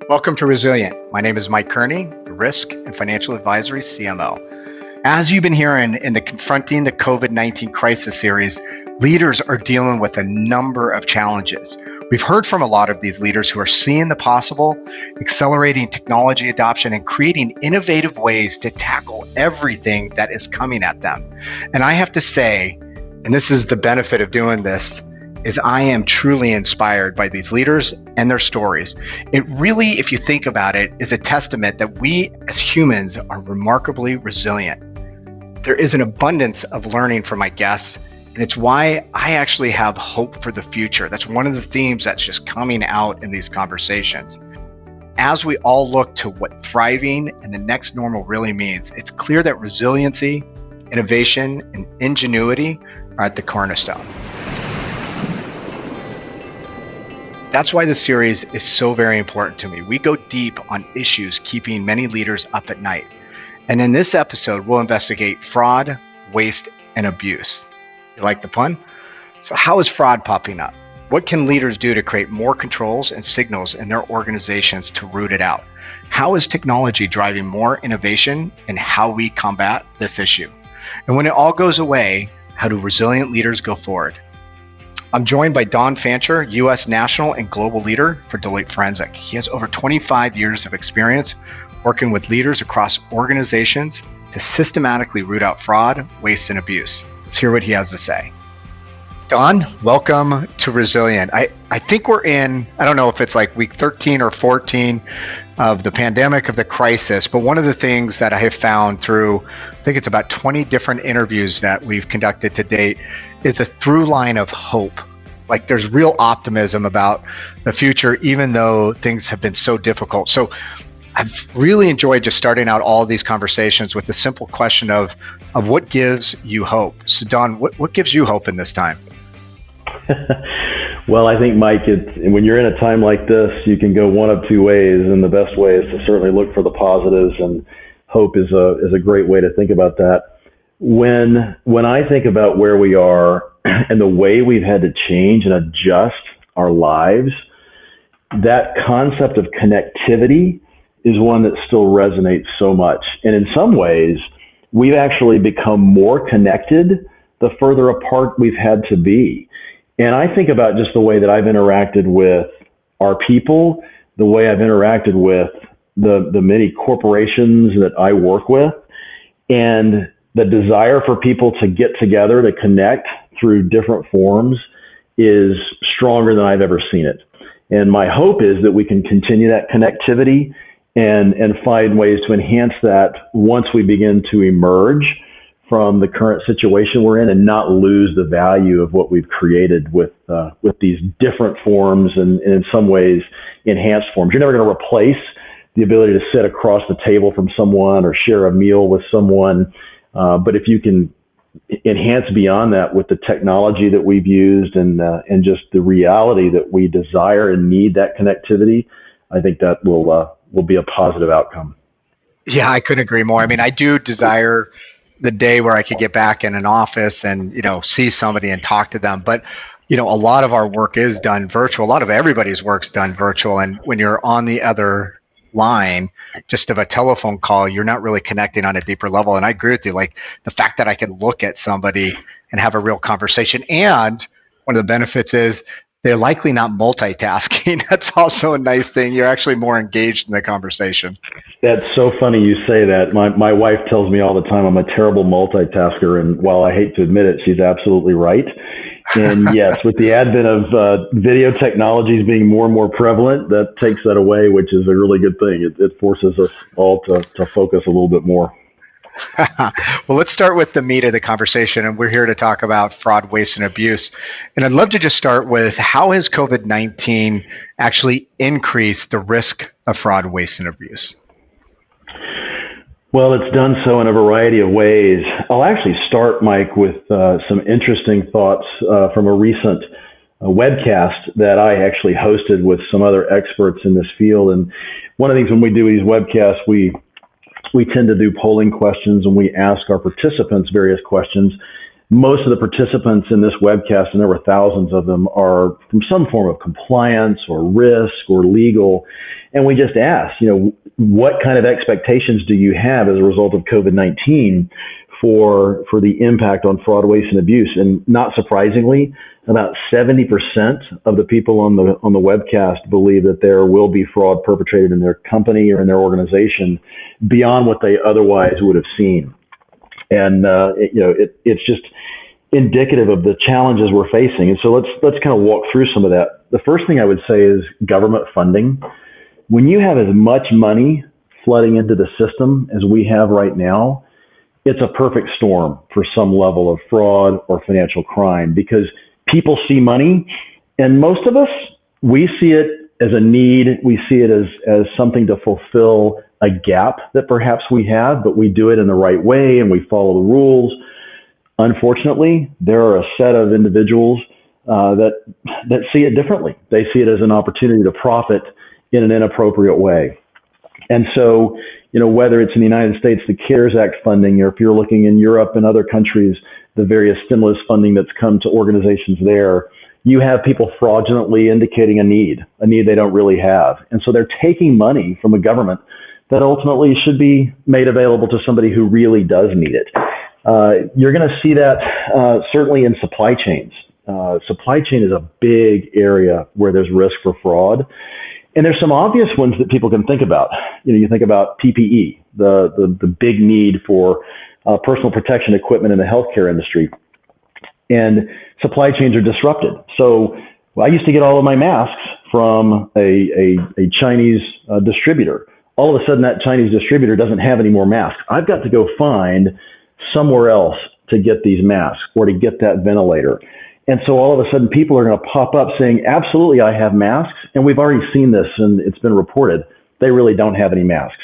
Welcome to Resilient. My name is Mike Kearney, the Risk and Financial Advisory CMO. As you've been hearing in the Confronting the COVID-19 Crisis series, leaders are dealing with a number of challenges. We've heard from a lot of these leaders who are seeing the possible, accelerating technology adoption, and creating innovative ways to tackle everything that is coming at them. And I have to say, and this is the benefit of doing this, is I am truly inspired by these leaders and their stories. It really, if you think about it, is a testament that we as humans are remarkably resilient. There is an abundance of learning from my guests, and it's why I actually have hope for the future. That's one of the themes that's just coming out in these conversations. As we all look to what thriving and the next normal really means, it's clear that resiliency, innovation, and ingenuity are at the cornerstone. That's why this series is so very important to me. We go deep on issues keeping many leaders up at night. And in this episode, we'll investigate fraud, waste, and abuse. You like the pun? So how is fraud popping up? What can leaders do to create more controls and signals in their organizations to root it out? How is technology driving more innovation in how we combat this issue? And when it all goes away, how do resilient leaders go forward? I'm joined by Don Fancher, U.S. National and Global Leader for Deloitte Forensic. He has over 25 years of experience working with leaders across organizations to systematically root out fraud, waste, and abuse. Let's hear what he has to say. Don, welcome to Resilient. I think we're in, I don't know if it's like week 13 or 14 of the pandemic, of the crisis, but one of the things that I have found through, I think it's about 20 different interviews that we've conducted to date, is a through line of hope. Like there's real optimism about the future, even though things have been so difficult. So I've really enjoyed just starting out all of these conversations with the simple question of what gives you hope. So Don, what gives you hope in this time? Well, I think, Mike, when you're in a time like this, you can go one of two ways, and the best way is to certainly look for the positives, and hope is a great way to think about that. When I think about where we are and the way we've had to change and adjust our lives, that concept of connectivity is one that still resonates so much. And in some ways, we've actually become more connected the further apart we've had to be. And I think about just the way that I've interacted with our people, the way I've interacted with the many corporations that I work with, and the desire for people to get together, to connect through different forms is stronger than I've ever seen it. And my hope is that we can continue that connectivity and find ways to enhance that once we begin to emerge from the current situation we're in, and not lose the value of what we've created with these different forms and in some ways enhanced forms. You're never going to replace the ability to sit across the table from someone or share a meal with someone. But if you can enhance beyond that with the technology that we've used and just the reality that we desire and need that connectivity, I think that will be a positive outcome. Yeah, I couldn't agree more. I mean, I do desire the day where I could get back in an office and, see somebody and talk to them. But, a lot of our work is done virtual. A lot of everybody's work's done virtual. And when you're on the other line, just of a telephone call, you're not really connecting on a deeper level. And I agree with you, like the fact that I can look at somebody and have a real conversation. And one of the benefits is they're likely not multitasking. That's also a nice thing. You're actually more engaged in the conversation. That's so funny you say that. My wife tells me all the time I'm a terrible multitasker. And while I hate to admit it, she's absolutely right. And yes, with the advent of video technologies being more and more prevalent, that takes that away, which is a really good thing. It forces us all to focus a little bit more. Well, let's start with the meat of the conversation, and we're here to talk about fraud, waste, and abuse. And I'd love to just start with, how has COVID-19 actually increased the risk of fraud, waste, and abuse? Well, it's done so in a variety of ways. I'll actually start, Mike, with some interesting thoughts from a recent webcast that I actually hosted with some other experts in this field. And one of the things when we do these webcasts, we tend to do polling questions, and we ask our participants various questions most of the participants in this webcast, and there were thousands of them, are from some form of compliance or risk or legal. And we just asked, what kind of expectations do you have as a result of COVID-19 for the impact on fraud, waste, and abuse? And not surprisingly, about 70% of the people on the webcast believe that there will be fraud perpetrated in their company or in their organization beyond what they otherwise would have seen. And it's just indicative of the challenges we're facing. And so let's kind of walk through some of that. The first thing I would say is government funding. When you have as much money flooding into the system as we have right now, it's a perfect storm for some level of fraud or financial crime, because people see money, and most of us, we see it as a need. We see it as something to fulfill a gap that perhaps we have, but we do it in the right way and we follow the rules. Unfortunately, there are a set of individuals that see it differently. They see it as an opportunity to profit in an inappropriate way. And so, whether it's in the United States, the CARES Act funding, or if you're looking in Europe and other countries, the various stimulus funding that's come to organizations there, you have people fraudulently indicating a need they don't really have. And so they're taking money from a government that ultimately should be made available to somebody who really does need it. You're going to see that certainly in supply chains. Supply chain is a big area where there's risk for fraud. And there's some obvious ones that people can think about. You think about PPE, the big need for personal protection equipment in the healthcare industry. And supply chains are disrupted. So I used to get all of my masks from a Chinese distributor. All of a sudden, that Chinese distributor doesn't have any more masks. I've got to go find somewhere else to get these masks or to get that ventilator. And so all of a sudden, people are going to pop up saying, absolutely, I have masks. And we've already seen this, and it's been reported. They really don't have any masks.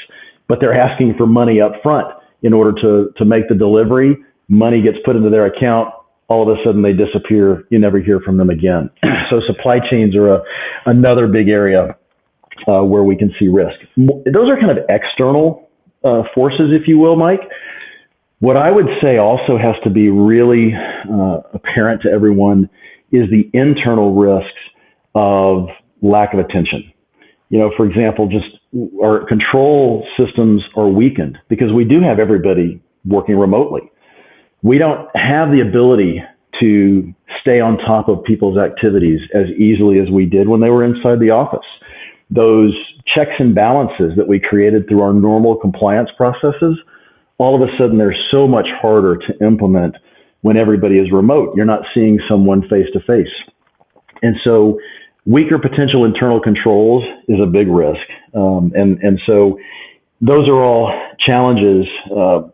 But they're asking for money up front in order to make the delivery. Money gets put into their account. All of a sudden, they disappear. You never hear from them again. So supply chains are another big area where we can see risk. Those are kind of external forces, if you will, Mike. What I would say also has to be really apparent to everyone is the internal risks of lack of attention. For example, just our control systems are weakened because we do have everybody working remotely. We don't have the ability to stay on top of people's activities as easily as we did when they were inside the office. Those checks and balances that we created through our normal compliance processes, all of a sudden they're so much harder to implement when everybody is remote. You're not seeing someone face to face. And so weaker potential internal controls is a big risk. And so those are all challenges.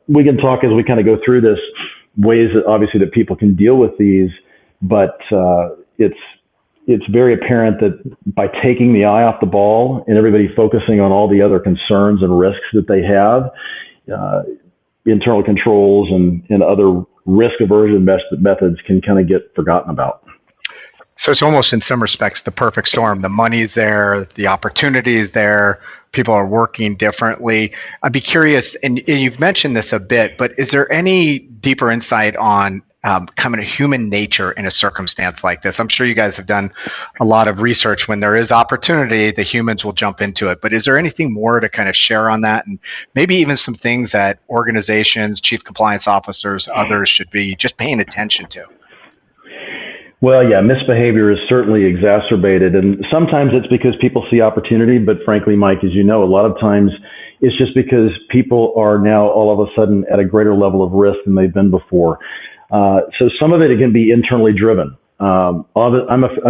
We can talk as we kind of go through this, ways that obviously that people can deal with these, but it's very apparent that by taking the eye off the ball and everybody focusing on all the other concerns and risks that they have, internal controls and other risk aversion methods can kind of get forgotten about. So it's almost in some respects the perfect storm. The money's there, the opportunity is there, people are working differently. I'd be curious, and you've mentioned this a bit, but is there any deeper insight on kind of human nature in a circumstance like this? I'm sure you guys have done a lot of research. When there is opportunity, the humans will jump into it. But is there anything more to kind of share on that? And maybe even some things that organizations, chief compliance officers, others should be just paying attention to? Well, yeah, misbehavior is certainly exacerbated. And sometimes it's because people see opportunity. But frankly, Mike, as you know, a lot of times it's just because people are now all of a sudden at a greater level of risk than they've been before. So some of it can be internally driven. I'm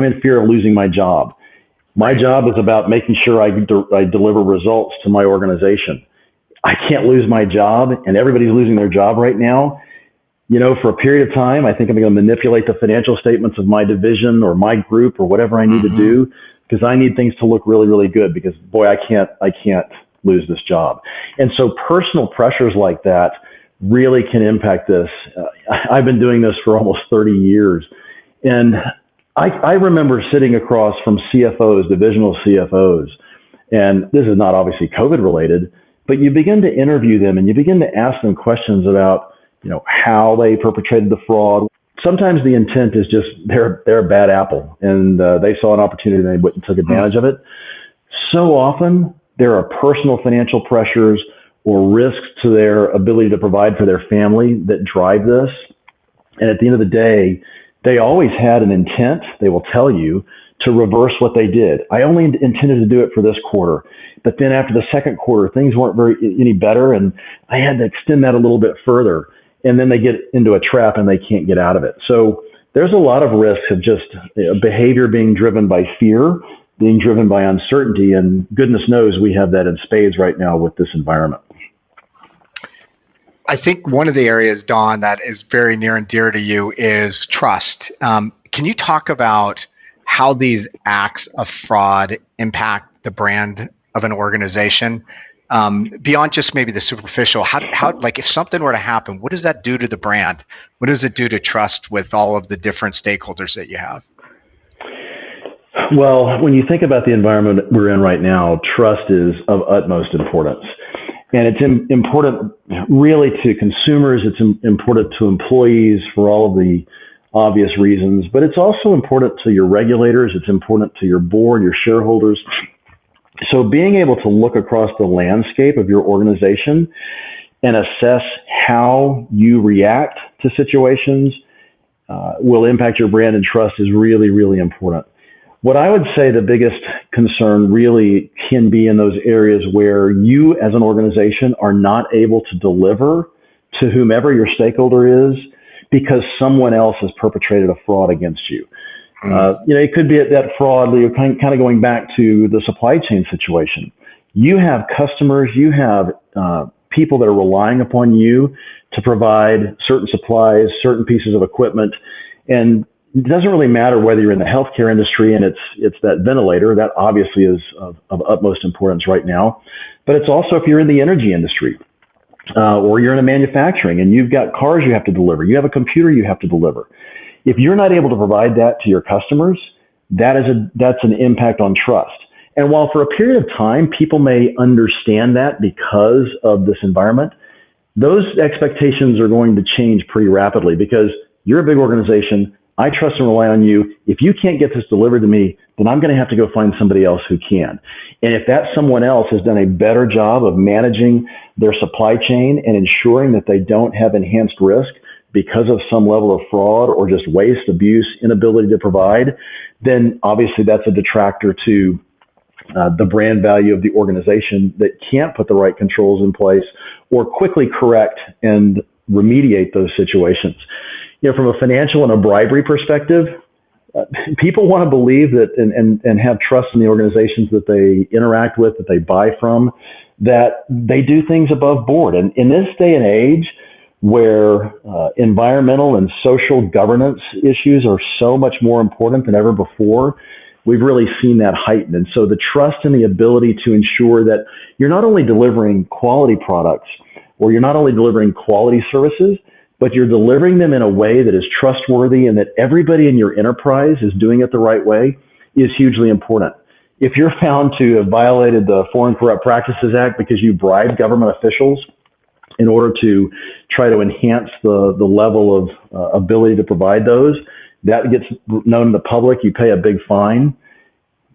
in fear of losing my job. My job is about making sure I deliver results to my organization. I can't lose my job, and everybody's losing their job right now. For a period of time, I think I'm going to manipulate the financial statements of my division or my group or whatever I need to do, because I need things to look really, really good, because boy, I can't lose this job. And so personal pressures like that really can impact this. I've been doing this for almost 30 years. And I remember sitting across from CFOs, divisional CFOs, and this is not obviously COVID related, but you begin to interview them and you begin to ask them questions about, how they perpetrated the fraud. Sometimes the intent is just they're a bad apple, and they saw an opportunity and they went and took advantage of it. So often there are personal financial pressures or risks to their ability to provide for their family that drive this. And at the end of the day, they always had an intent, they will tell you, to reverse what they did. I only intended to do it for this quarter, but then after the second quarter, things weren't any better, and I had to extend that a little bit further. And then they get into a trap and they can't get out of it. So there's a lot of risks of just behavior being driven by fear, being driven by uncertainty, and goodness knows we have that in spades right now with this environment. I think one of the areas, Don, that is very near and dear to you is trust. Can you talk about how these acts of fraud impact the brand of an organization? Beyond just maybe the superficial, how like if something were to happen, what does that do to the brand? What does it do to trust with all of the different stakeholders that you have? Well, when you think about the environment we're in right now, trust is of utmost importance. And it's important really to consumers, it's important to employees for all of the obvious reasons, but it's also important to your regulators, it's important to your board, your shareholders. So being able to look across the landscape of your organization and assess how you react to situations will impact your brand and trust is really, really important. What I would say the biggest concern really can be in those areas where you as an organization are not able to deliver to whomever your stakeholder is because someone else has perpetrated a fraud against you. It could be that fraud, you're kind of going back to the supply chain situation. You have customers, you have people that are relying upon you to provide certain supplies, certain pieces of equipment, and it doesn't really matter whether you're in the healthcare industry and it's that ventilator, that obviously is of utmost importance right now, but it's also if you're in the energy industry or you're in a manufacturing and you've got cars you have to deliver, you have a computer you have to deliver. If you're not able to provide that to your customers, that's an impact on trust. And while for a period of time, people may understand that because of this environment, those expectations are going to change pretty rapidly because you're a big organization. I trust and rely on you. If you can't get this delivered to me, then I'm going to have to go find somebody else who can. And if that someone else has done a better job of managing their supply chain and ensuring that they don't have enhanced risk because of some level of fraud or just waste, abuse, inability to provide, then obviously that's a detractor to the brand value of the organization that can't put the right controls in place or quickly correct and remediate those situations. From a financial and a bribery perspective, people want to believe that and have trust in the organizations that they interact with, that they buy from, that they do things above board. And in this day and age, where environmental and social governance issues are so much more important than ever before, we've really seen that heighten. And so the trust and the ability to ensure that you're not only delivering quality products or you're not only delivering quality services, but you're delivering them in a way that is trustworthy and that everybody in your enterprise is doing it the right way is hugely important. If you're found to have violated the Foreign Corrupt Practices Act because you bribed government officials in order to try to enhance the level of ability to provide those, that gets known to the public, you pay a big fine.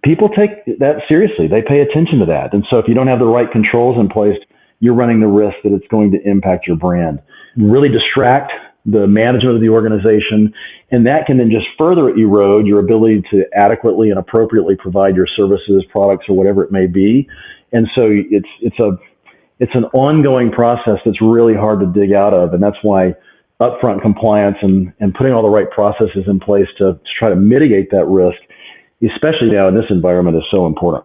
People take that seriously. They pay attention to that. And so if you don't have the right controls in place, you're running the risk that it's going to impact your brand. Really distract the management of the organization, and that can then just further erode your ability to adequately and appropriately provide your services, products, or whatever it may be. And so it's an ongoing process that's really hard to dig out of, and that's why upfront compliance and putting all the right processes in place to try to mitigate that risk, especially now in this environment, is so important.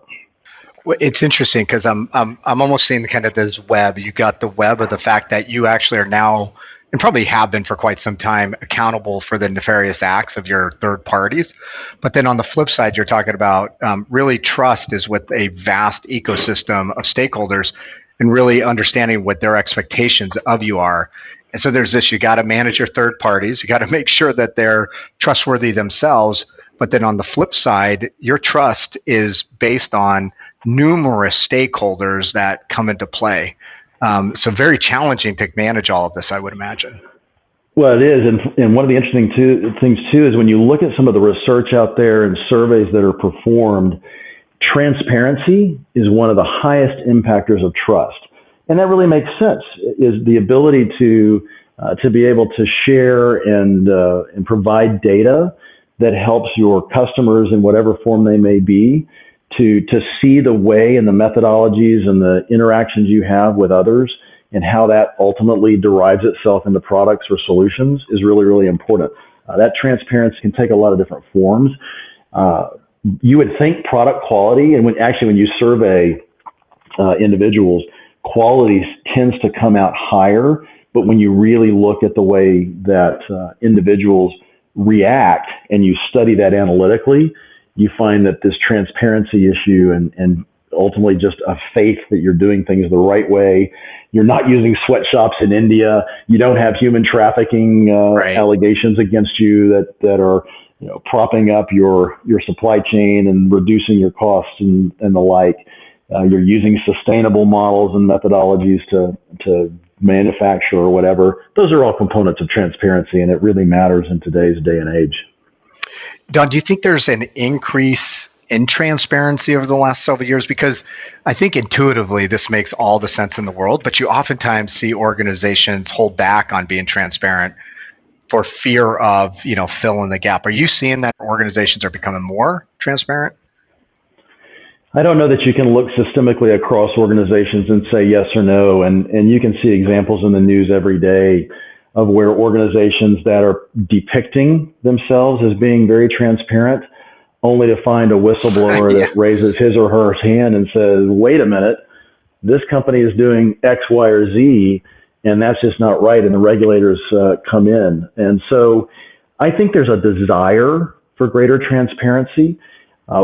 Well, it's interesting because I'm almost seeing kind of this web. You got the web of the fact that you actually are now, and probably have been for quite some time, accountable for the nefarious acts of your third parties. But then on the flip side, you're talking about really trust is with a vast ecosystem of stakeholders and really understanding what their expectations of you are. And so there's this, you got to manage your third parties. You got to make sure that they're trustworthy themselves. But then on the flip side, your trust is based on numerous stakeholders that come into play. So very challenging to manage all of this, I would imagine. Well, it is, and one of the interesting things too is when you look at some of the research out there and surveys that are performed, transparency is one of the highest impactors of trust, and that really makes sense. Is the ability to be able to share and provide data that helps your customers in whatever form they may be to see the way and the methodologies and the interactions you have with others and how that ultimately derives itself into products or solutions is really, really important. That transparency can take a lot of different forms. You would think product quality, and when you survey individuals, quality tends to come out higher, but when you really look at the way that individuals react and you study that analytically, you find that this transparency issue and ultimately just a faith that you're doing things the right way. You're not using sweatshops in India. You don't have human trafficking allegations against you that are propping up your supply chain and reducing your costs and the like. You're using sustainable models and methodologies to manufacture or whatever. Those are all components of transparency, and it really matters in today's day and age. Don, do you think there's an increase in transparency over the last several years? Because I think intuitively this makes all the sense in the world, but you oftentimes see organizations hold back on being transparent for fear of, fill in the gap. Are you seeing that organizations are becoming more transparent? I don't know that you can look systemically across organizations and say yes or no. And you can see examples in the news every day of where organizations that are depicting themselves as being very transparent, only to find a whistleblower that raises his or her hand and says, wait a minute, this company is doing X, Y, or Z, and that's just not right. And the regulators come in. And so I think there's a desire for greater transparency.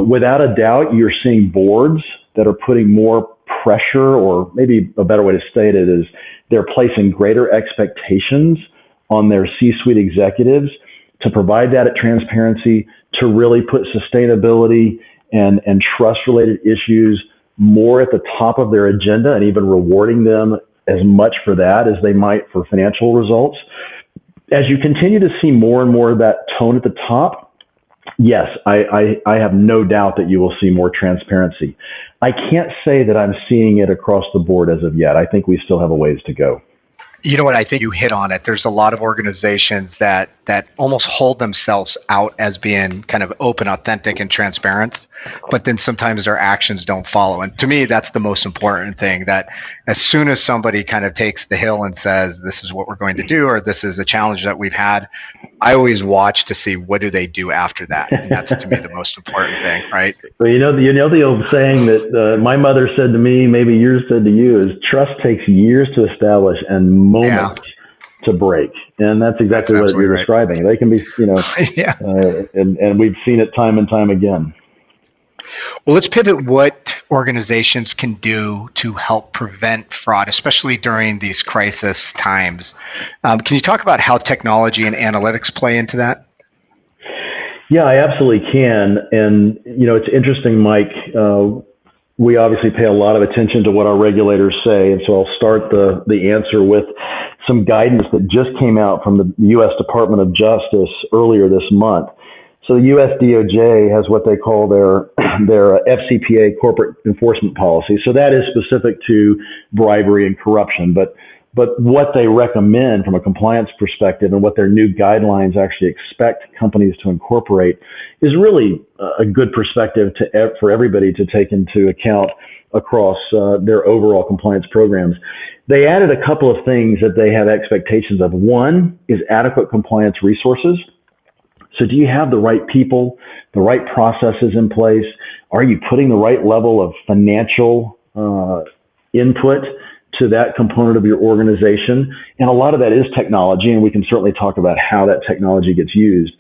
Without a doubt, you're seeing boards that are putting more pressure, or maybe a better way to state it is they're placing greater expectations on their C-suite executives to provide that transparency, to really put sustainability and trust-related issues more at the top of their agenda, and even rewarding them as much for that as they might for financial results. As you continue to see more and more of that tone at the top, yes, I have no doubt that you will see more transparency. I can't say that I'm seeing it across the board as of yet. I think we still have a ways to go. You know what? I think you hit on it. There's a lot of organizations that almost hold themselves out as being kind of open, authentic, and transparent, but then sometimes their actions don't follow. And to me, that's the most important thing, that as soon as somebody kind of takes the hill and says, this is what we're going to do, or this is a challenge that we've had, I always watch to see what do they do after that. And that's, to me, the most important thing, right? Well, you know the old saying that my mother said to me, maybe yours said to you, is trust takes years to establish and moments to break. And that's exactly what you're describing. They can be, and we've seen it time and time again. Well, let's pivot what organizations can do to help prevent fraud, especially during these crisis times. Can you talk about how technology and analytics play into that? Yeah, I absolutely can. And, it's interesting, Mike. We obviously pay a lot of attention to what our regulators say. And so I'll start the answer with some guidance that just came out from the U.S. Department of Justice earlier this month. So the U.S. DOJ has what they call their FCPA corporate enforcement policy. So that is specific to bribery and corruption. But what they recommend from a compliance perspective and what their new guidelines actually expect companies to incorporate is really a good perspective for everybody to take into account across their overall compliance programs. They added a couple of things that they have expectations of. One is adequate compliance resources. So do you have the right people, the right processes in place? Are you putting the right level of financial input to that component of your organization? And a lot of that is technology, and we can certainly talk about how that technology gets used.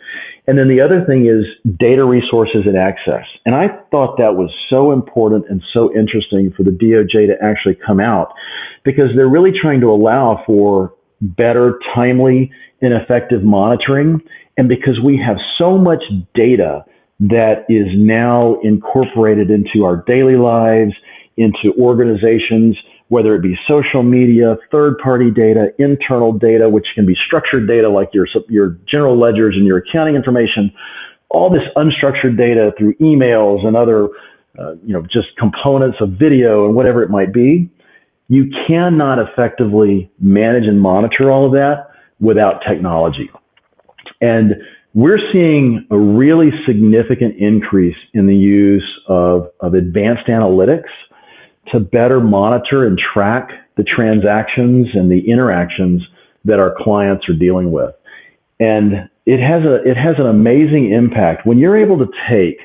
And then the other thing is data resources and access. And I thought that was so important and so interesting for the DOJ to actually come out, because they're really trying to allow for better, timely, and effective monitoring. And because we have so much data that is now incorporated into our daily lives, into organizations, whether it be social media, third-party data, internal data, which can be structured data like your general ledgers and your accounting information, all this unstructured data through emails and other, just components of video and whatever it might be. You cannot effectively manage and monitor all of that without technology. And we're seeing a really significant increase in the use of advanced analytics to better monitor and track the transactions and the interactions that our clients are dealing with. And it has an amazing impact when you're able to take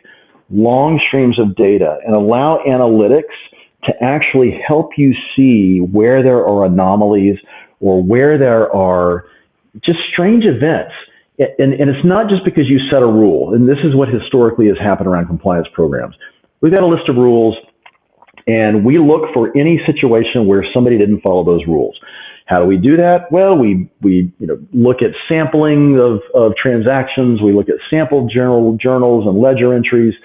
long streams of data and allow analytics to actually help you see where there are anomalies or where there are just strange events. And it's not just because you set a rule, and this is what historically has happened around compliance programs. We've got a list of rules, and we look for any situation where somebody didn't follow those rules. How do we do that? Well, we look at sampling of transactions. We look at sample journals and ledger entries.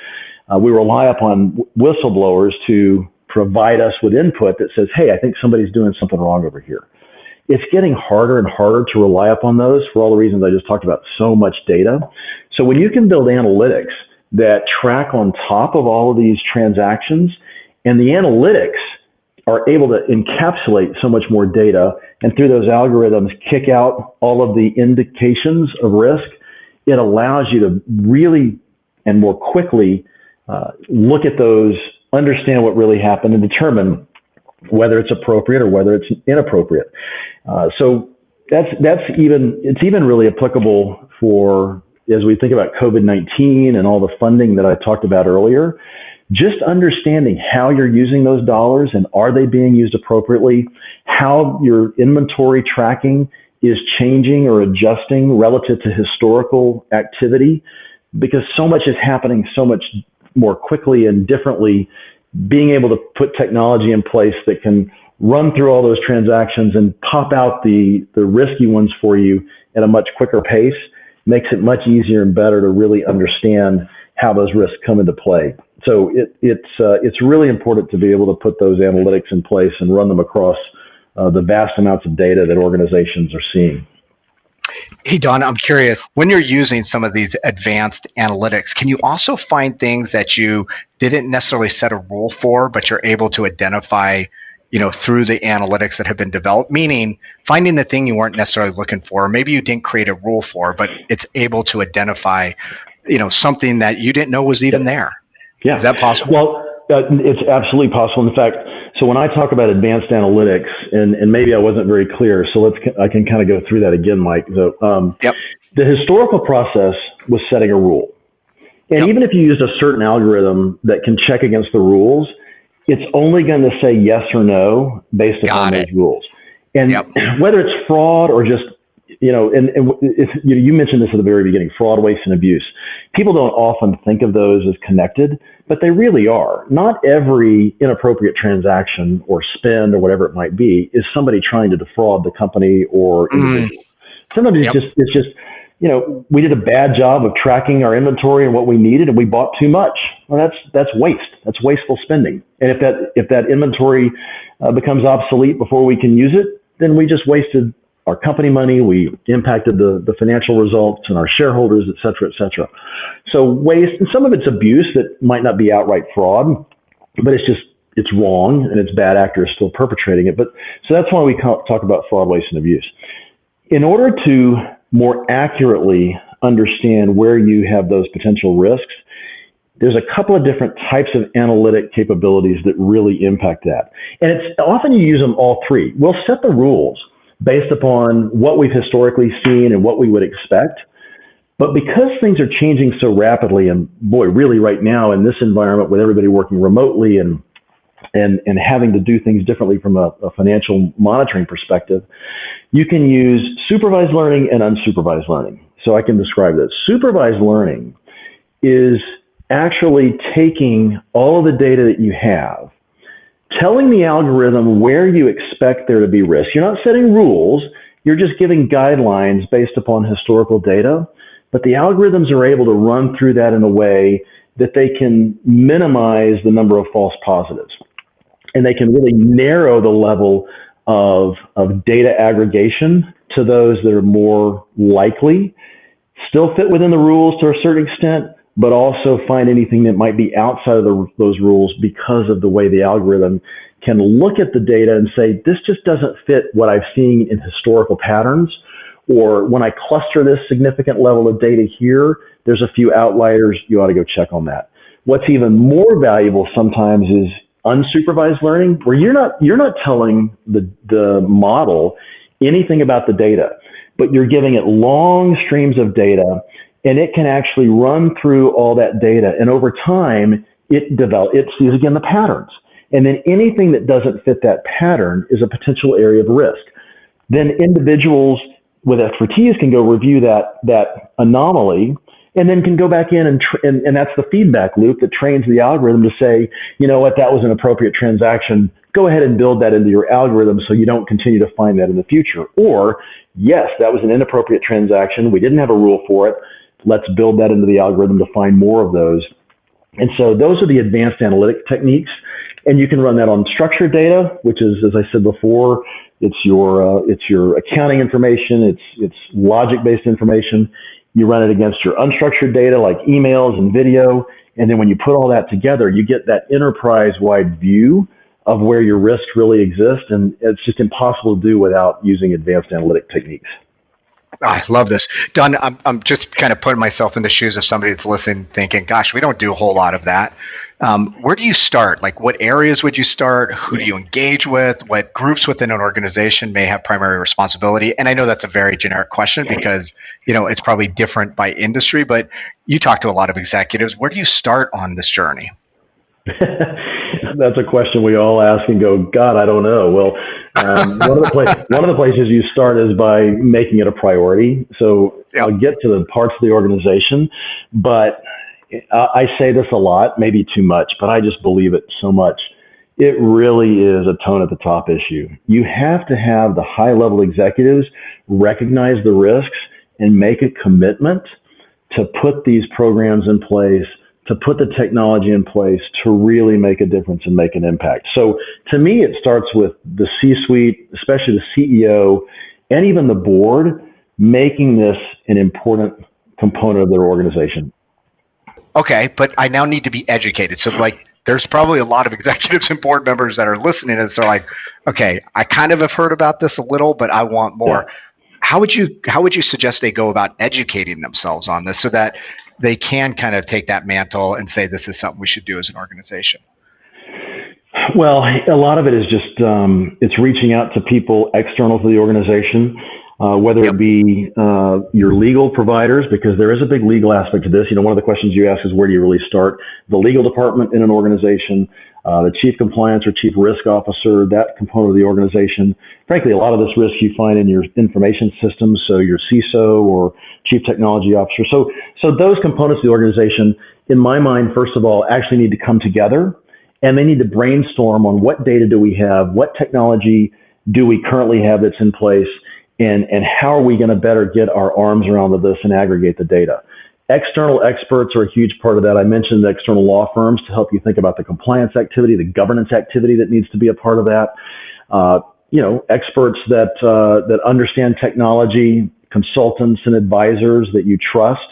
We rely upon whistleblowers to provide us with input that says, hey, I think somebody's doing something wrong over here. It's getting harder and harder to rely upon those for all the reasons I just talked about, so much data. So when you can build analytics that track on top of all of these transactions, and the analytics are able to encapsulate so much more data, and through those algorithms kick out all of the indications of risk, it allows you to really and more quickly look at those, understand what really happened, and determine whether it's appropriate or whether it's inappropriate. So it's even really applicable for, as we think about COVID-19 and all the funding that I talked about earlier, just understanding how you're using those dollars and are they being used appropriately, how your inventory tracking is changing or adjusting relative to historical activity, because so much is happening so much more quickly and differently. Being able to put technology in place that can run through all those transactions and pop out the risky ones for you at a much quicker pace makes it much easier and better to really understand how those risks come into play. So it's really important to be able to put those analytics in place and run them across the vast amounts of data that organizations are seeing. Hey, Don, I'm curious, when you're using some of these advanced analytics, can you also find things that you didn't necessarily set a rule for, but you're able to identify, through the analytics that have been developed, meaning finding the thing you weren't necessarily looking for, or maybe you didn't create a rule for, but it's able to identify, something that you didn't know was even there? Yeah. Is that possible? Well, it's absolutely possible. In fact, so when I talk about advanced analytics, and maybe I wasn't very clear, so I can kind of go through that again, Mike. So, Yep. The historical process was setting a rule. And Yep. even if you used a certain algorithm that can check against the rules, it's only going to say yes or no based upon those rules. And Yep. whether it's fraud or just, you mentioned this at the very beginning, fraud, waste, and abuse. People don't often think of those as connected, but they really are. Not every inappropriate transaction or spend or whatever it might be is somebody trying to defraud the company or individual. Sometimes it's just, we did a bad job of tracking our inventory and what we needed, and we bought too much. Well, that's waste. That's wasteful spending. And if that inventory becomes obsolete before we can use it, then we just wasted our company money, we impacted the financial results and our shareholders, et cetera, et cetera. So waste, and some of it's abuse that might not be outright fraud, but it's wrong and it's bad actors still perpetrating it. But so that's why we talk about fraud, waste, and abuse. In order to more accurately understand where you have those potential risks, there's a couple of different types of analytic capabilities that really impact that. And it's often you use them all three. We'll set the rules based upon what we've historically seen and what we would expect. But because things are changing so rapidly, and boy, really right now in this environment with everybody working remotely and having to do things differently from a financial monitoring perspective, you can use supervised learning and unsupervised learning. So I can describe this. Supervised learning is actually taking all of the data that you have, telling the algorithm where you expect there to be risk. You're not setting rules, you're just giving guidelines based upon historical data, but the algorithms are able to run through that in a way that they can minimize the number of false positives. and they can really narrow the level of data aggregation to those that are more likely, still fit within the rules to a certain extent, but also find anything that might be outside of those rules because of the way the algorithm can look at the data and say, this just doesn't fit what I've seen in historical patterns, or when I cluster this significant level of data here, there's a few outliers, you ought to go check on that. What's even more valuable sometimes is unsupervised learning, where you're not telling the model anything about the data, but you're giving it long streams of data, and it can actually run through all that data, and over time it sees again the patterns, and then anything that doesn't fit that pattern is a potential area of risk. Then individuals with expertise can go review that anomaly, and then can go back in and that's the feedback loop that trains the algorithm to say, you know what, that was an appropriate transaction. Go ahead and build that into your algorithm so you don't continue to find that in the future. Or, yes, that was an inappropriate transaction. We didn't have a rule for it. Let's build that into the algorithm to find more of those. And so those are the advanced analytic techniques. And you can run that on structured data, which is, as I said before, it's your accounting information, it's logic-based information. You run it against your unstructured data like emails and video, and then when you put all that together, you get that enterprise-wide view of where your risks really exist, and it's just impossible to do without using advanced analytic techniques. I love this. Don, I'm just kind of putting myself in the shoes of somebody that's listening, thinking, gosh, we don't do a whole lot of that. Where do you start? Like, what areas would you start? Who do you engage with? What groups within an organization may have primary responsibility? And I know that's a very generic question because, it's probably different by industry, but you talk to a lot of executives. Where do you start on this journey? That's a question we all ask and go, God, I don't know. Well, one of the places you start is by making it a priority. So yep. I'll get to the parts of the organization, but I say this a lot, maybe too much, but I just believe it so much. It really is a tone at the top issue. You have to have the high level executives recognize the risks and make a commitment to put these programs in place, to put the technology in place to really make a difference and make an impact. So to me, it starts with the C-suite, especially the CEO, and even the board, making this an important component of their organization. Okay, but I now need to be educated. So there's probably a lot of executives and board members that are listening and they're like, okay, I kind of have heard about this a little, but I want more. Yeah. How would you suggest they go about educating themselves on this so that they can kind of take that mantle and say, this is something we should do as an organization? Well, a lot of it is just, it's reaching out to people external to the organization, whether it be your legal providers, because there is a big legal aspect to this. One of the questions you ask is, where do you really start? The legal department in an organization, the chief compliance or chief risk officer, that component of the organization. Frankly, a lot of this risk you find in your information systems, so your CISO or chief technology officer. So those components of the organization, in my mind, first of all, actually need to come together, and they need to brainstorm on what data do we have, what technology do we currently have that's in place, and how are we going to better get our arms around this and aggregate the data. External experts are a huge part of that. I mentioned the external law firms to help you think about the compliance activity, the governance activity that needs to be a part of that. Experts that understand technology, consultants and advisors that you trust,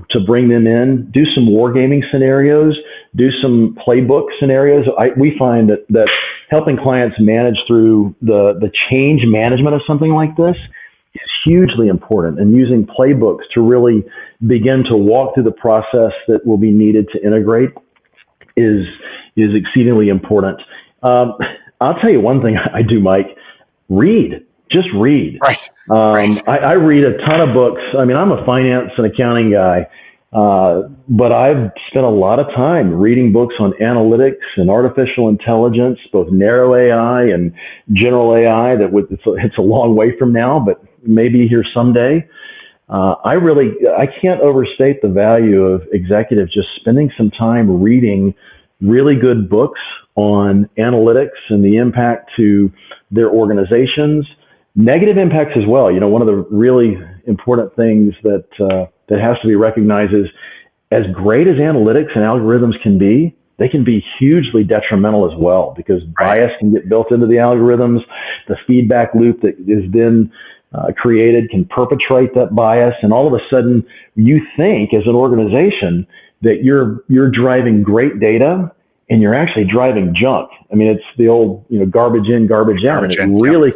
to bring them in, do some wargaming scenarios, do some playbook scenarios. We find that helping clients manage through the change management of something like this is hugely important, and using playbooks to really begin to walk through the process that will be needed to integrate is exceedingly important. I'll tell you one thing I do, Mike. Read. Just read. Right. I read a ton of books. I'm a finance and accounting guy, but I've spent a lot of time reading books on analytics and artificial intelligence, both narrow AI and general AI. It's a long way from now, but maybe here someday. I can't overstate the value of executives just spending some time reading really good books on analytics and the impact to their organizations. Negative impacts as well. One of the really important things that has to be recognized is, as great as analytics and algorithms can be, they can be hugely detrimental as well, because Right. bias can get built into the algorithms. The feedback loop that is then created can perpetrate that bias, and all of a sudden you think as an organization that you're driving great data, and you're actually driving junk. I mean, it's the old, garbage in, garbage out, and it really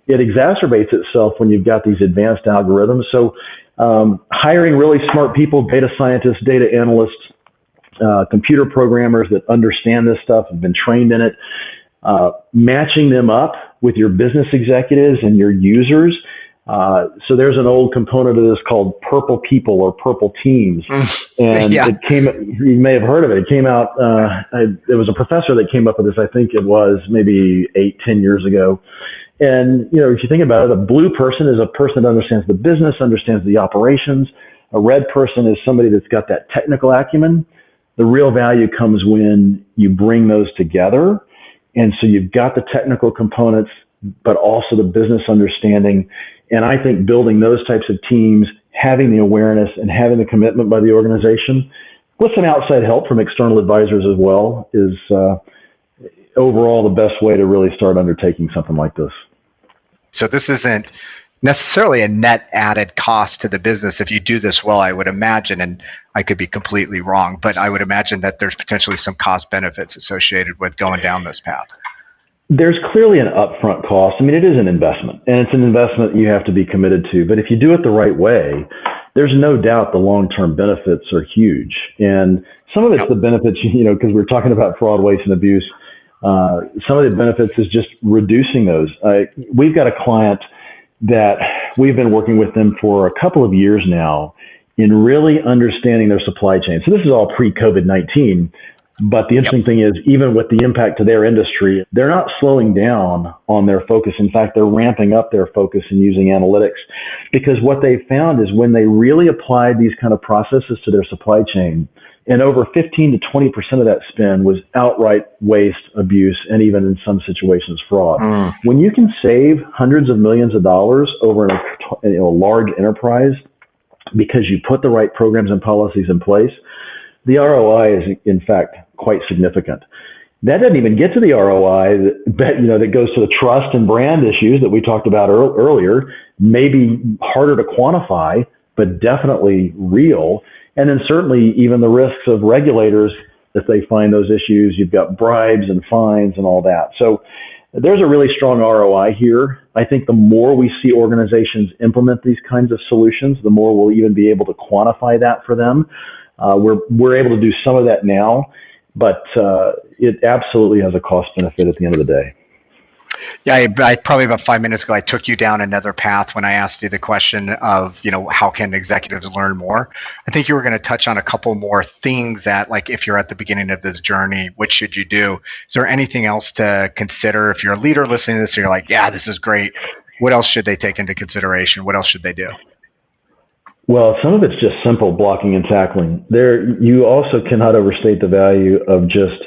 it exacerbates itself when you've got these advanced algorithms. So hiring really smart people, data scientists, data analysts, computer programmers that understand this stuff, have been trained in it, matching them up with your business executives and your users. So there's an old component of this called purple people or purple teams. And Yeah. it came, you may have heard of it. It came out, there was a professor that came up with this. I think it was maybe 8-10 years ago. And, if you think about it, a blue person is a person that understands the business, understands the operations. A red person is somebody that's got that technical acumen. The real value comes when you bring those together. And so you've got the technical components, but also the business understanding. And I think building those types of teams, having the awareness and having the commitment by the organization, with some outside help from external advisors as well, is overall the best way to really start undertaking something like this. So this isn't necessarily a net added cost to the business if you do this well, I would imagine, and I could be completely wrong, but I would imagine that there's potentially some cost benefits associated with going down this path. There's clearly an upfront cost. I mean, it is an investment, and it's an investment you have to be committed to. But if you do it the right way, there's no doubt the long-term benefits are huge. And some of it's the benefits, because we're talking about fraud, waste, and abuse. Some of the benefits is just reducing those. We've got a client that we've been working with them for a couple of years now in really understanding their supply chain. So this is all pre-COVID-19. But the interesting thing is, even with the impact to their industry, they're not slowing down on their focus. In fact, they're ramping up their focus and using analytics, because what they found is when they really applied these kind of processes to their supply chain, and over 15 to 20% of that spend was outright waste, abuse, and even in some situations, fraud. When you can save hundreds of millions of dollars over a large enterprise because you put the right programs and policies in place, the ROI is, in fact, quite significant. That doesn't even get to the ROI that goes to the trust and brand issues that we talked about earlier, maybe harder to quantify, but definitely real. And then certainly even the risks of regulators, if they find those issues, you've got bribes and fines and all that. So there's a really strong ROI here. I think the more we see organizations implement these kinds of solutions, the more we'll even be able to quantify that for them. We're able to do some of that now, but it absolutely has a cost benefit at the end of the day. Yeah, I probably about 5 minutes ago, I took you down another path when I asked you the question of, how can executives learn more? I think you were going to touch on a couple more things that, like, if you're at the beginning of this journey, what should you do? Is there anything else to consider? If you're a leader listening to this, and you're like, yeah, this is great. What else should they take into consideration? What else should they do? Well, some of it's just simple blocking and tackling. You also cannot overstate the value of just,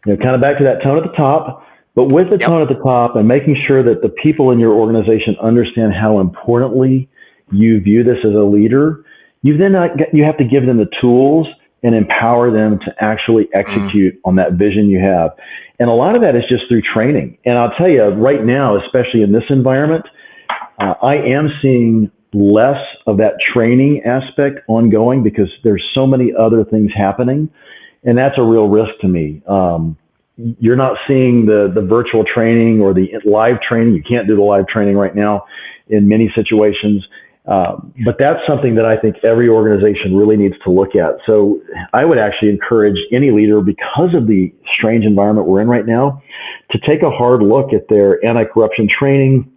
kind of back to that tone at the top, but with the tone at the top and making sure that the people in your organization understand how importantly you view this as a leader. You have to give them the tools and empower them to actually execute on that vision you have. And a lot of that is just through training. And I'll tell you right now, especially in this environment, I am seeing less of that training aspect ongoing because there's so many other things happening. And that's a real risk to me. You're not seeing the virtual training or the live training. You can't do the live training right now in many situations. But that's something that I think every organization really needs to look at. So I would actually encourage any leader, because of the strange environment we're in right now, to take a hard look at their anti-corruption training,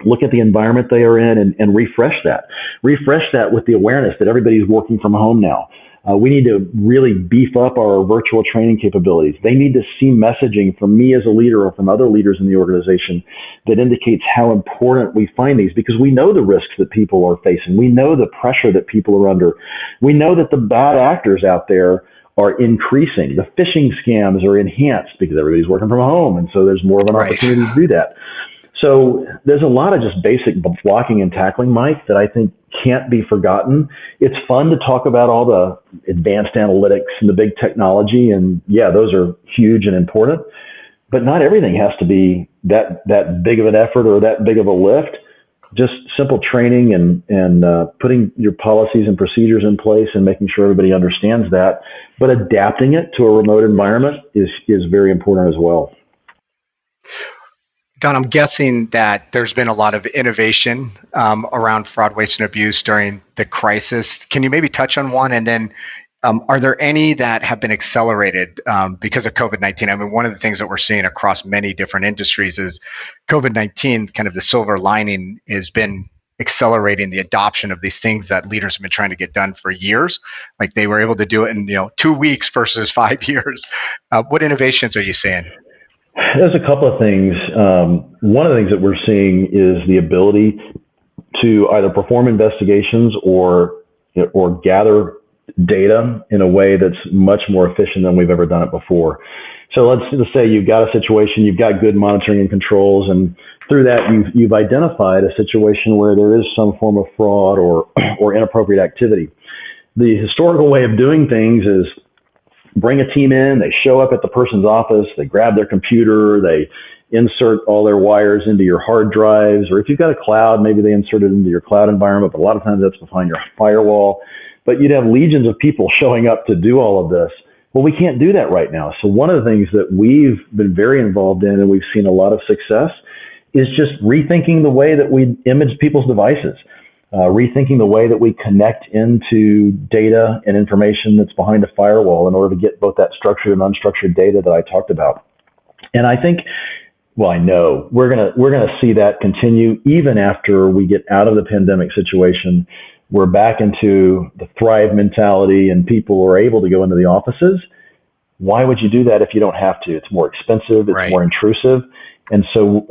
look at the environment they are in, and refresh that. Refresh that with the awareness that everybody's working from home now. We need to really beef up our virtual training capabilities. They need to see messaging from me as a leader or from other leaders in the organization that indicates how important we find these, because we know the risks that people are facing. We know the pressure that people are under. We know that the bad actors out there are increasing. The phishing scams are enhanced because everybody's working from home, and so there's more of an opportunity to do that. So there's a lot of just basic blocking and tackling, Mike, that I think can't be forgotten. It's fun to talk about all the advanced analytics and the big technology, and yeah, those are huge and important. But not everything has to be that big of an effort or that big of a lift. Just simple training and putting your policies and procedures in place and making sure everybody understands that. But adapting it to a remote environment is very important as well. Don, I'm guessing that there's been a lot of innovation around fraud, waste, and abuse during the crisis. Can you maybe touch on one? And then are there any that have been accelerated because of COVID-19? I mean, one of the things that we're seeing across many different industries is COVID-19, kind of the silver lining, has been accelerating the adoption of these things that leaders have been trying to get done for years. Like they were able to do it in 2 weeks versus 5 years. What innovations are you seeing? There's a couple of things. One of the things that we're seeing is the ability to either perform investigations or gather data in a way that's much more efficient than we've ever done it before. So let's say you've got a situation, you've got good monitoring and controls, and through that you've identified a situation where there is some form of fraud or inappropriate activity. The historical way of doing things is bring a team in, they show up at the person's office, they grab their computer, they insert all their wires into your hard drives, or if you've got a cloud, maybe they insert it into your cloud environment, but a lot of times that's behind your firewall. But you'd have legions of people showing up to do all of this. Well, we can't do that right now. So one of the things that we've been very involved in and we've seen a lot of success is just rethinking the way that we image people's devices. Rethinking the way that we connect into data and information that's behind a firewall in order to get both that structured and unstructured data that I talked about. And I think, well, I know we're gonna see that continue even after we get out of the pandemic situation. We're back into the thrive mentality and people are able to go into the offices. Why would you do that if you don't have to? It's more expensive, it's Right. more intrusive. And so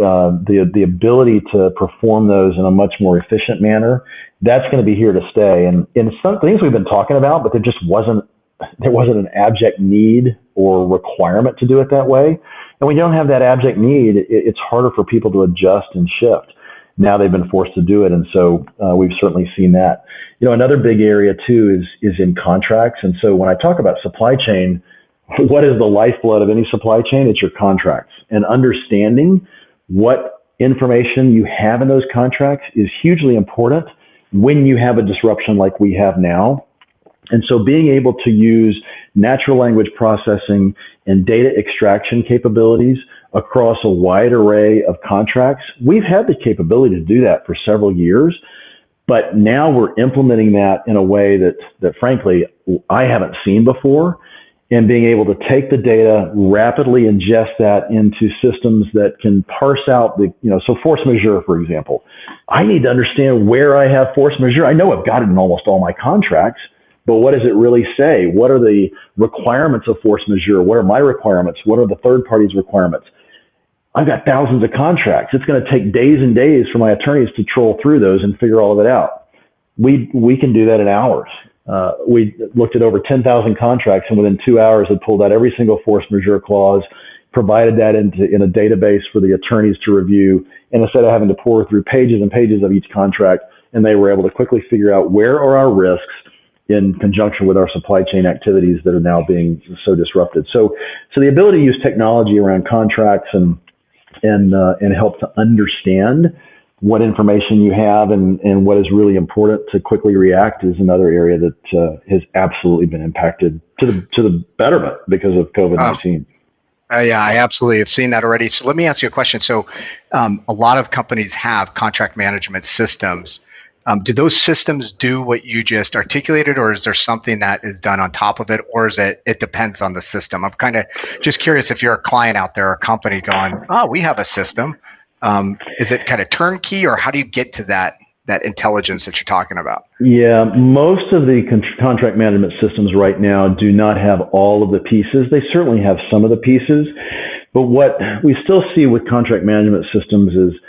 the ability to perform those in a much more efficient manner, that's going to be here to stay. And some things we've been talking about, but there wasn't an abject need or requirement to do it that way. And when you don't have that abject need, it's harder for people to adjust and shift. Now they've been forced to do it. And so we've certainly seen that. Another big area too is in contracts. And so when I talk about supply chain, what is the lifeblood of any supply chain? It's your contracts. And understanding what information you have in those contracts is hugely important when you have a disruption like we have now. And so being able to use natural language processing and data extraction capabilities across a wide array of contracts, we've had the capability to do that for several years. But now we're implementing that in a way that frankly, I haven't seen before. And being able to take the data, rapidly ingest that into systems that can parse out so force majeure, for example. I need to understand where I have force majeure. I know I've got it in almost all my contracts, but what does it really say? What are the requirements of force majeure? What are my requirements? What are the third party's requirements? I've got thousands of contracts. It's going to take days and days for my attorneys to troll through those and figure all of it out. We can do that in hours. We looked at over 10,000 contracts, and within 2 hours had pulled out every single force majeure clause, provided that in a database for the attorneys to review. And instead of having to pour through pages and pages of each contract, and they were able to quickly figure out where are our risks in conjunction with our supply chain activities that are now being so disrupted. So the ability to use technology around contracts and help to understand what information you have and what is really important to quickly react is another area that has absolutely been impacted to the betterment because of COVID-19. Yeah, I absolutely have seen that already. So let me ask you a question. So a lot of companies have contract management systems. Do those systems do what you just articulated, or is there something that is done on top of it, or is it depends on the system? I'm kind of just curious if you're a client out there, a company going, oh, we have a system. Is it kind of turnkey, or how do you get to that intelligence that you're talking about? Yeah, most of the contract management systems right now do not have all of the pieces. They certainly have some of the pieces, but what we still see with contract management systems is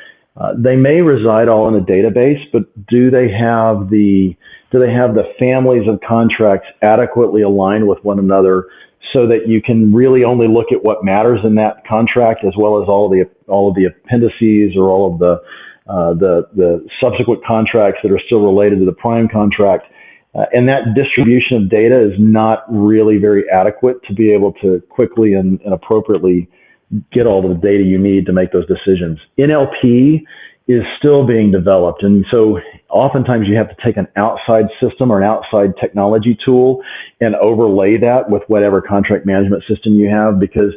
they may reside all in a database, but do they have the Do they have the families of contracts adequately aligned with one another so that you can really only look at what matters in that contract, as well as all of the appendices or all of the subsequent contracts that are still related to the prime contract? And that distribution of data is not really very adequate to be able to quickly and appropriately get all the data you need to make those decisions. NLP is still being developed. And so oftentimes you have to take an outside system or an outside technology tool and overlay that with whatever contract management system you have, because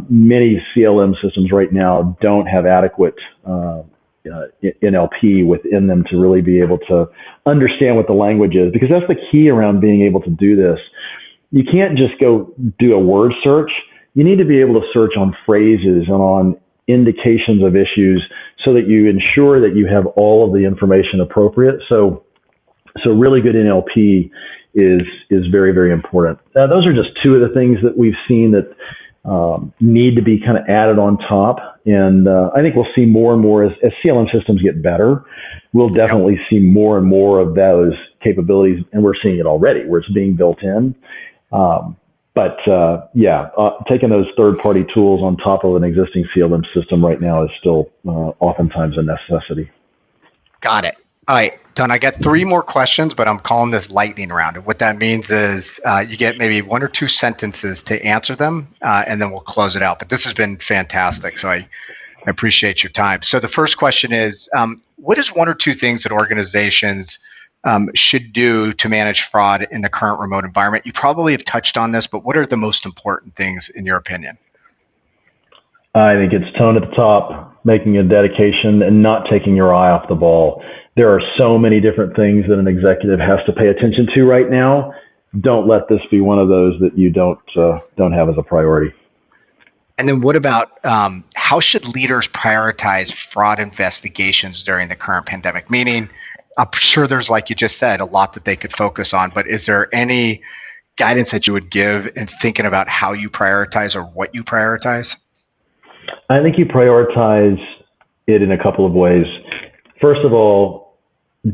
many CLM systems right now don't have adequate NLP within them to really be able to understand what the language is, because that's the key around being able to do this. You can't just go do a word search. You need to be able to search on phrases and on indications of issues so that you ensure that you have all of the information appropriate. So really good NLP is very, very important. Those are just two of the things that we've seen that need to be kind of added on top. And I think we'll see more and more as CLM systems get better. We'll definitely see more and more of those capabilities, and we're seeing it already where it's being built in. Taking those third-party tools on top of an existing CLM system right now is still oftentimes a necessity. Got it. All right, Don, I got 3 more questions, but I'm calling this lightning round. And what that means is you get maybe 1 or 2 sentences to answer them, and then we'll close it out. But this has been fantastic, so I appreciate your time. So the first question is, what is 1 or 2 things that organizations should do to manage fraud in the current remote environment? You probably have touched on this, but what are the most important things in your opinion? I think it's tone at the top, making a dedication and not taking your eye off the ball. There are so many different things that an executive has to pay attention to right now. Don't let this be one of those that you don't have as a priority. And then what about how should leaders prioritize fraud investigations during the current pandemic? Meaning, I'm sure there's, like you just said, a lot that they could focus on, but is there any guidance that you would give in thinking about how you prioritize or what you prioritize? I think you prioritize it in a couple of ways. First of all,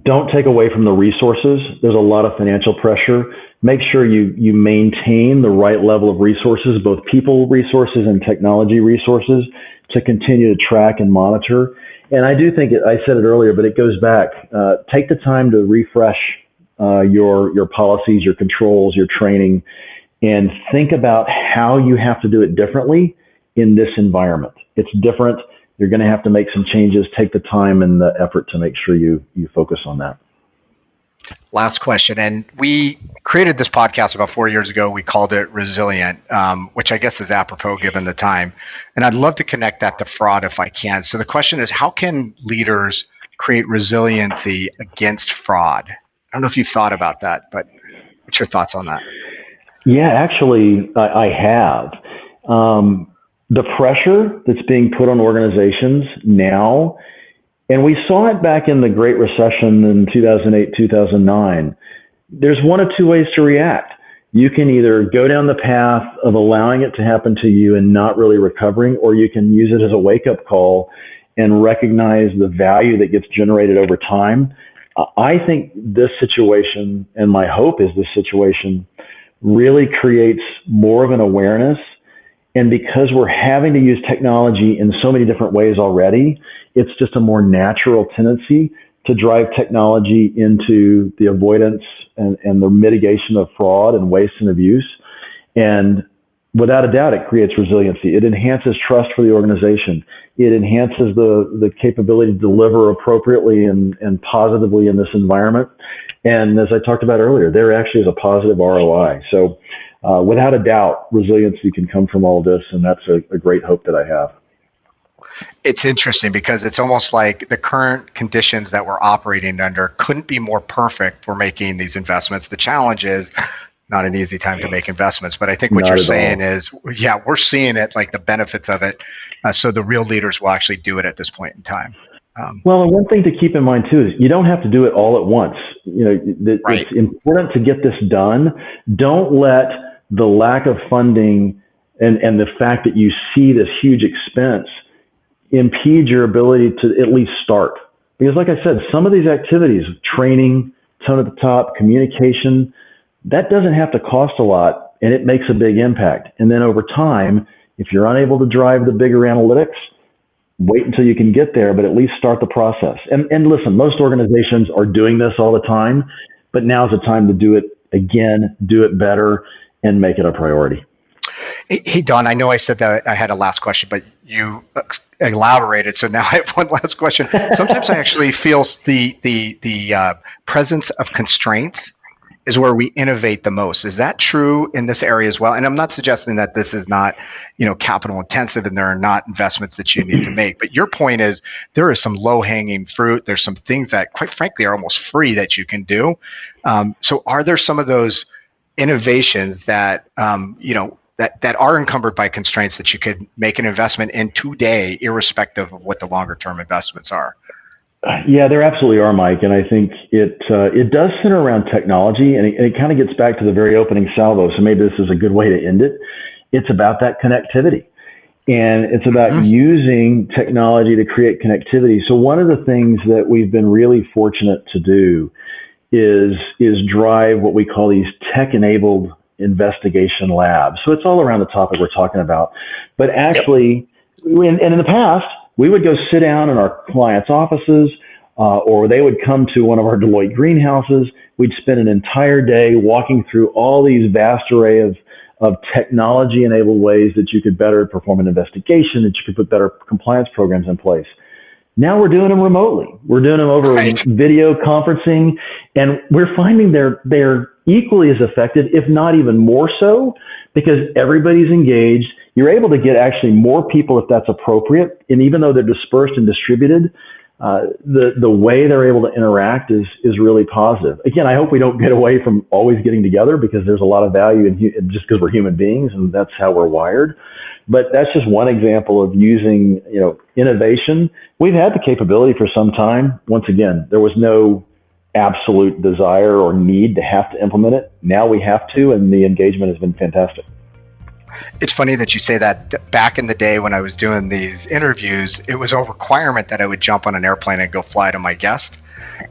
don't take away from the resources. There's a lot of financial pressure. Make sure you maintain the right level of resources, both people resources and technology resources, to continue to track and monitor. And I do think, I said it earlier, but it goes back. Take the time to refresh your policies, your controls, your training, and think about how you have to do it differently in this environment. It's different. You're going to have to make some changes. Take the time and the effort to make sure you focus on that. Last question. And we created this podcast about 4 years ago. We called it Resilient, which I guess is apropos given the time. And I'd love to connect that to fraud if I can. So the question is, how can leaders create resiliency against fraud? I don't know if you've thought about that, but what's your thoughts on that? Yeah, actually, I have. The pressure that's being put on organizations now, and we saw it back in the Great Recession in 2008, 2009. There's 1 of 2 ways to react. You can either go down the path of allowing it to happen to you and not really recovering, or you can use it as a wake-up call and recognize the value that gets generated over time. I think this situation, and my hope is this situation, really creates more of an awareness. And because we're having to use technology in so many different ways already, it's just a more natural tendency to drive technology into the avoidance and the mitigation of fraud and waste and abuse. And without a doubt, it creates resiliency. It enhances trust for the organization. It enhances the capability to deliver appropriately and positively in this environment. And as I talked about earlier, there actually is a positive ROI. So without a doubt, resiliency can come from all this, and that's a great hope that I have. It's interesting because it's almost like the current conditions that we're operating under couldn't be more perfect for making these investments. The challenge is not an easy time to make investments, but I think what you're saying is, yeah, we're seeing it, like the benefits of it. So the real leaders will actually do it at this point in time. Well, and one thing to keep in mind too is you don't have to do it all at once. Right. It's important to get this done. Don't let the lack of funding and the fact that you see this huge expense impede your ability to at least start. Because like I said, some of these activities, training, tone at the top, communication, that doesn't have to cost a lot, and it makes a big impact. And then over time, if you're unable to drive the bigger analytics, wait until you can get there, but at least start the process. And listen, most organizations are doing this all the time, but now's the time to do it again, do it better, and make it a priority. Hey, Don, I know I said that I had a last question, but you elaborated. So now I have one last question. Sometimes I actually feel the presence of constraints is where we innovate the most. Is that true in this area as well? And I'm not suggesting that this is not, capital intensive and there are not investments that you need to make. But your point is there is some low hanging fruit. There's some things that, quite frankly, are almost free that you can do. So are there some of those innovations that, that are encumbered by constraints that you could make an investment in today, irrespective of what the longer term investments are? Yeah, there absolutely are, Mike. And I think it does center around technology, and it kind of gets back to the very opening salvo. So maybe this is a good way to end it. It's about that connectivity, and it's about using technology to create connectivity. So one of the things that we've been really fortunate to do is drive what we call these tech-enabled investigation labs. So it's all around the topic we're talking about. But actually, and in the past, we would go sit down in our clients' offices, or they would come to one of our Deloitte greenhouses. We'd spend an entire day walking through all these vast array of technology-enabled ways that you could better perform an investigation, that you could put better compliance programs in place. Now we're doing them remotely. We're doing them over video conferencing, and we're finding they're equally as effective, if not even more so, because everybody's engaged. You're able to get actually more people if that's appropriate. And even though they're dispersed and distributed, the way they're able to interact is really positive. Again, I hope we don't get away from always getting together, because there's a lot of value in just because we're human beings and that's how we're wired. But that's just one example of using, innovation. We've had the capability for some time. Once again, there was no absolute desire or need to have to implement it. Now we have to, and the engagement has been fantastic. It's funny that you say that. Back in the day when I was doing these interviews, it was a requirement that I would jump on an airplane and go fly to my guest.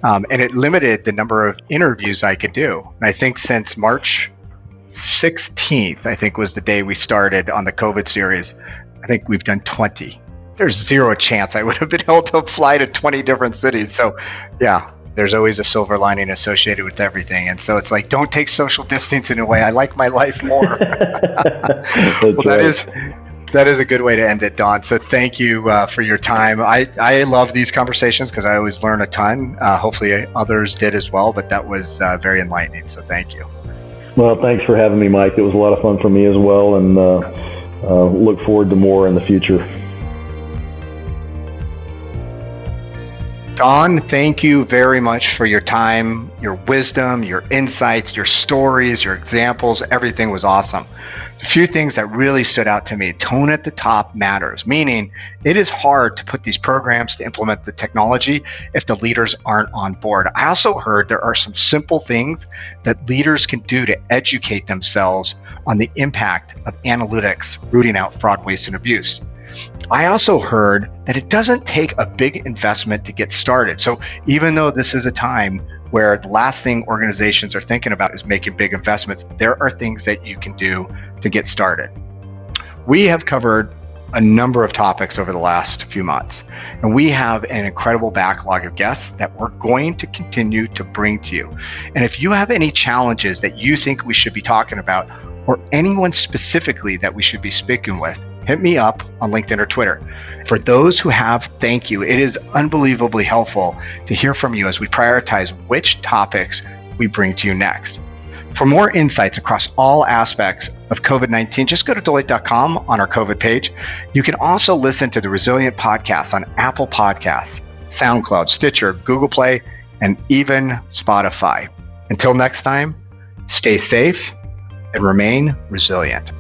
And it limited the number of interviews I could do. And I think since March 16th, I think was the day we started on the COVID series, I think we've done 20. There's zero chance I would have been able to fly to 20 different cities. So yeah, there's always a silver lining associated with everything. And so it's like, don't take social distancing away. I like my life more. Well, that is a good way to end it, Don. So thank you for your time. I love these conversations because I always learn a ton. Hopefully others did as well, but that was very enlightening. So thank you. Well, thanks for having me, Mike. It was a lot of fun for me as well, and look forward to more in the future. Don, thank you very much for your time, your wisdom, your insights, your stories, your examples. Everything was awesome. A few things that really stood out to me. Tone at the top matters, meaning it is hard to put these programs to implement the technology if the leaders aren't on board. I also heard there are some simple things that leaders can do to educate themselves on the impact of analytics rooting out fraud, waste, and abuse. I also heard that it doesn't take a big investment to get started. So even though this is a time where the last thing organizations are thinking about is making big investments, there are things that you can do to get started. We have covered a number of topics over the last few months, and we have an incredible backlog of guests that we're going to continue to bring to you. And if you have any challenges that you think we should be talking about, or anyone specifically that we should be speaking with, hit me up on LinkedIn or Twitter. For those who have, thank you. It is unbelievably helpful to hear from you as we prioritize which topics we bring to you next. For more insights across all aspects of COVID-19, just go to Deloitte.com on our COVID page. You can also listen to the Resilient Podcast on Apple Podcasts, SoundCloud, Stitcher, Google Play, and even Spotify. Until next time, stay safe and remain resilient.